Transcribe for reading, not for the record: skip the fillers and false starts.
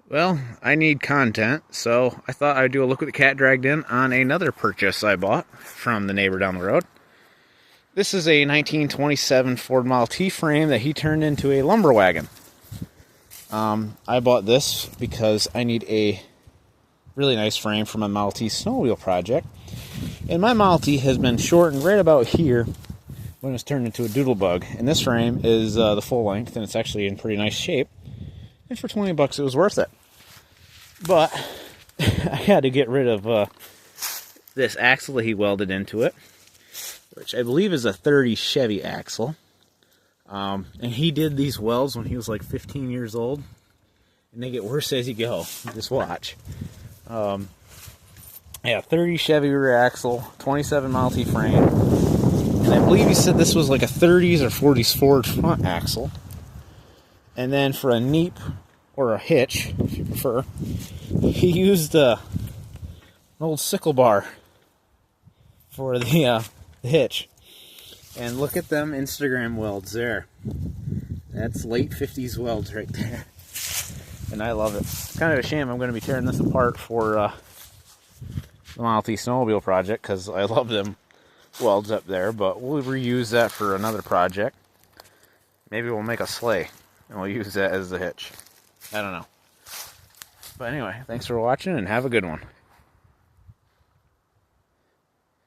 Well, I need content, so I thought I'd do a look at the cat dragged in on another purchase I bought from the neighbor down the road. This is a 1927 Ford Model T frame that he turned into a lumber wagon. I bought this because I need a really nice frame for my Model T snowmobile project. And my Model T has been shortened right about here when it was turned into a doodlebug. And this frame is the full length, and it's actually in pretty nice shape. And for 20 bucks, it was worth it. But I had to get rid of this axle that he welded into it, which I believe is a 30 Chevy axle. And he did these welds when he was like 15 years old, and they get worse as you go. Just watch. Yeah, 30 Chevy rear axle, 27 Model T frame, and I believe he said this was like a 30s or 40s Ford front axle. And then for a neep, or a hitch, if you prefer, he used an old sickle bar for the hitch. And look at them Instagram welds there. That's late 50s welds right there. And I love it. It's kind of a shame I'm going to be tearing this apart for the Model T snowmobile project, because I love them welds up there, but we'll reuse that for another project. Maybe we'll make a sleigh and we'll use that as the hitch. I don't know. But anyway, thanks for watching and have a good one.